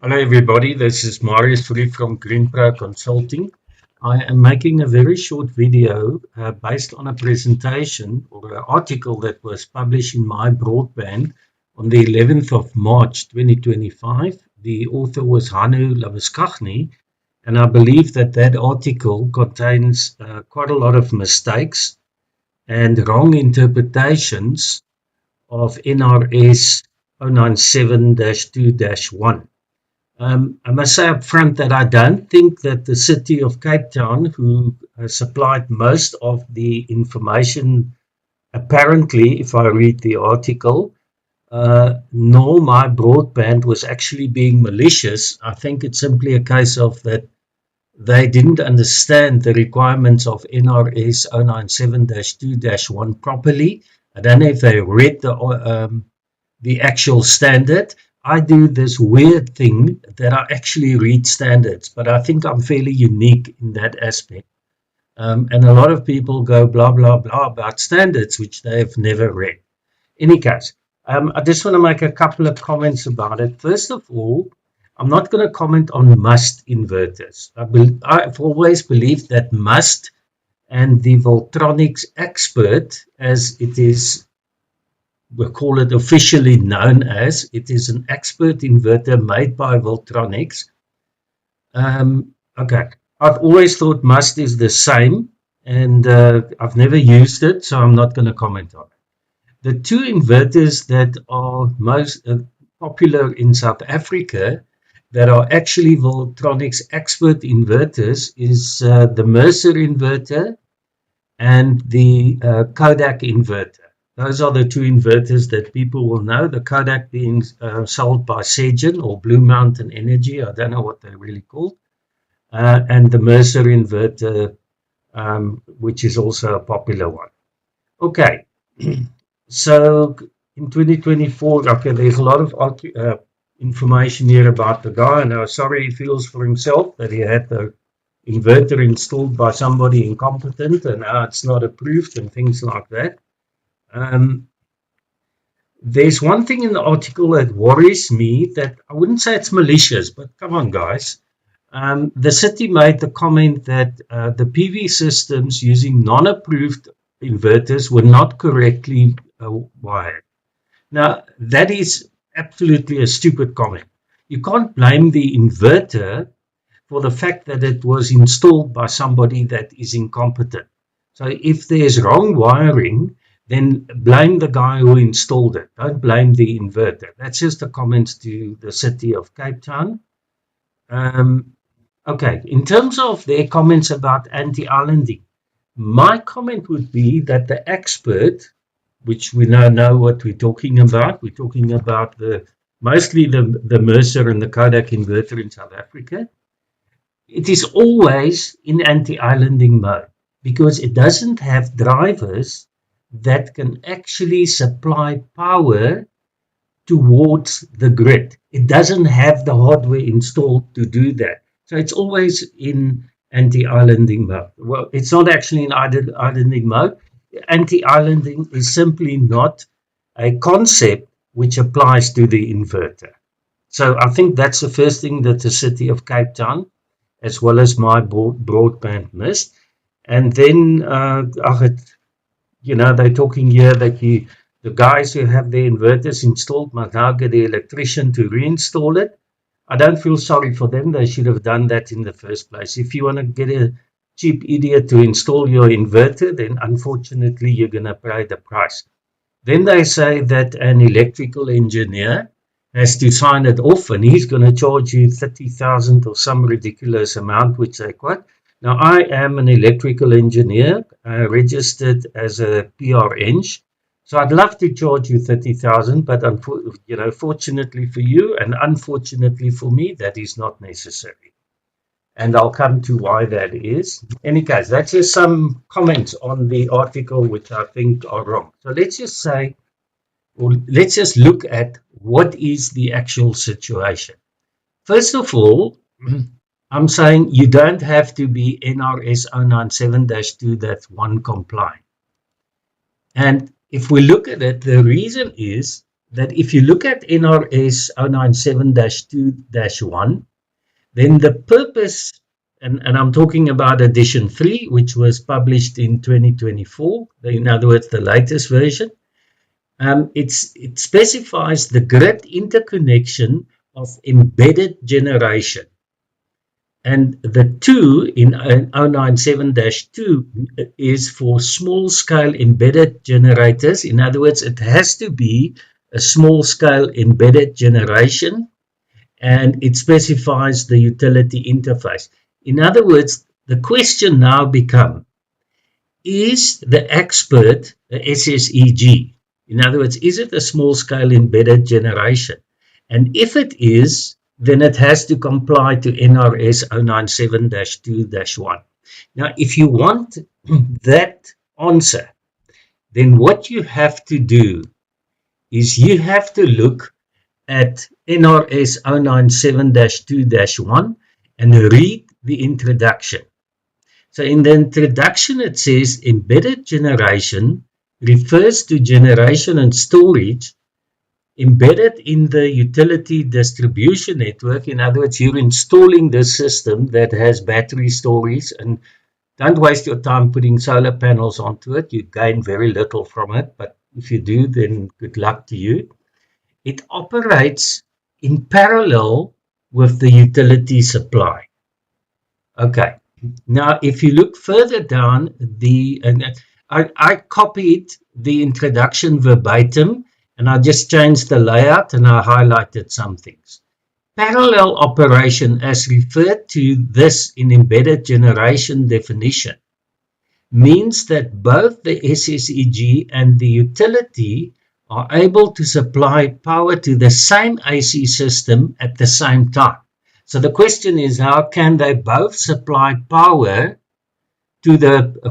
Hello everybody, this is Marius Free from GreenPro Consulting. I am making a very short video based on a presentation or an article that was published in My Broadband on the 11th of March 2025. The author was Hanu Labuskaghni, and I believe that that article contains quite a lot of mistakes and wrong interpretations of NRS 097-2-1. I must say up front that I don't think that the city of Cape Town, who supplied most of the information, apparently, if I read the article, nor my broadband was actually being malicious. I think it's simply a case of that they didn't understand the requirements of NRS 097-2-1 properly. I don't know if they read the actual standard. I do this weird thing that I actually read standards, but I think I'm fairly unique in that aspect. And a lot of people go blah, blah, blah about standards, which they have never read. In any case, I just want to make a couple of comments about it. First of all, I'm not going to comment on must inverters. I've always believed that must and the Voltronics Axpert, as it is, we call it officially known as, it is an Axpert inverter made by Voltronics. Okay, I've always thought must is the same, and I've never used it, so I'm not going to comment on it. The two inverters that are most popular in South Africa that are actually Voltronics Axpert inverters is the Mercer inverter and the Kodak inverter. Those are the two inverters that people will know. The Kodak being sold by SSEG or Blue Mountain Energy. I don't know what they're really called. And the Mercer inverter, which is also a popular one. Okay, so in 2024, okay, there's a lot of information here about the guy, and I'm sorry he feels for himself that he had the inverter installed by somebody incompetent, and now it's not approved and things like that. There's one thing in the article that worries me, that I wouldn't say it's malicious, but come on guys. The city made the comment that the PV systems using non-approved inverters were not correctly wired. Now, that is absolutely a stupid comment. You can't blame the inverter for the fact that it was installed by somebody that is incompetent. So if there's wrong wiring, then blame the guy who installed it. Don't blame the inverter. That's just a comment to the city of Cape Town. Okay, in terms of their comments about anti-islanding, my comment would be that the Axpert, which we now know what we're talking about mostly the Mercer and the Kodak inverter in South Africa. It is always in anti-islanding mode because it doesn't have drivers that can actually supply power towards the grid. It doesn't have the hardware installed to do that. So it's always in anti-islanding mode. Well, it's not actually in islanding mode. Anti-islanding is simply not a concept which applies to the inverter. So I think that's the first thing that the city of Cape Town, as well as my broadband, missed. And then, they're talking here that the guys who have their inverters installed must now get the electrician to reinstall it. I don't feel sorry for them. They should have done that in the first place. If you want to get a cheap idiot to install your inverter, then unfortunately you're going to pay the price. Then they say that an electrical engineer has to sign it off and he's going to charge you 30,000 or some ridiculous amount, which they quote. Now, I am an electrical engineer, registered as a PR-Eng. So I'd love to charge you 30,000, but fortunately for you and unfortunately for me, that is not necessary. And I'll come to why that is. In any case, that's just some comments on the article which I think are wrong. So let's just look at what is the actual situation. First of all, I'm saying you don't have to be NRS 097-2-1 compliant. And if we look at it, the reason is that if you look at NRS 097-2-1, then the purpose, and I'm talking about edition 3, which was published in 2024, in other words, the latest version, it specifies the grid interconnection of embedded generation. And the 2 in 097-2 is for small-scale embedded generators. In other words, it has to be a small-scale embedded generation, and it specifies the utility interface. In other words, the question now becomes, is the Axpert a SSEG? In other words, is it a small-scale embedded generation? And if it is, then it has to comply to NRS 097-2-1. Now, if you want that answer, then what you have to do is you have to look at NRS 097-2-1 and read the introduction. So in the introduction, it says embedded generation refers to generation and storage embedded in the utility distribution network. In other words, you're installing the system that has battery storage, and don't waste your time putting solar panels onto it. You gain very little from it, but if you do, then good luck to you. It operates in parallel with the utility supply. Okay. Now, if you look further down, I copied the introduction verbatim, and I just changed the layout and I highlighted some things. Parallel operation, as referred to this in embedded generation definition, means that both the SSEG and the utility are able to supply power to the same AC system at the same time. So the question is, how can they both supply power to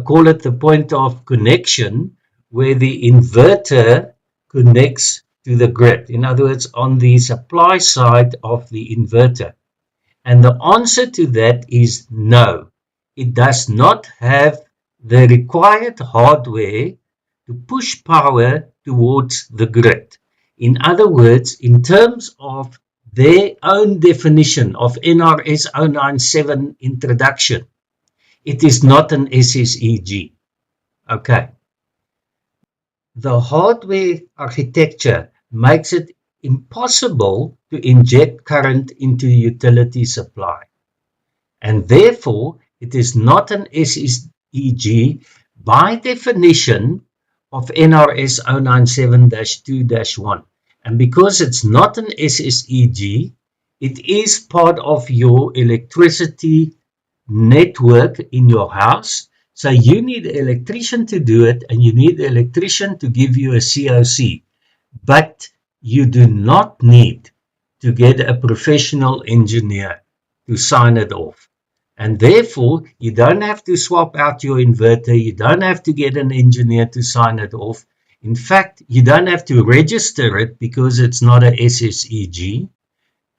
call it the point of connection, where the inverter connects to the grid? In other words, on the supply side of the inverter. And the answer to that is no. It does not have the required hardware to push power towards the grid. In other words, in terms of their own definition of NRS 097 introduction, it is not an SSEG. Okay. The hardware architecture makes it impossible to inject current into utility supply, and therefore it is not an SSEG by definition of NRS 097-2-1. And because it's not an SSEG, it is part of your electricity network in your house. So you need an electrician to do it, and you need an electrician to give you a COC. But you do not need to get a professional engineer to sign it off. And therefore, you don't have to swap out your inverter. You don't have to get an engineer to sign it off. In fact, you don't have to register it because it's not a SSEG.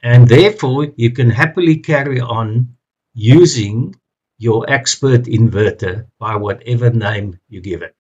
And therefore, you can happily carry on using your Axpert inverter by whatever name you give it.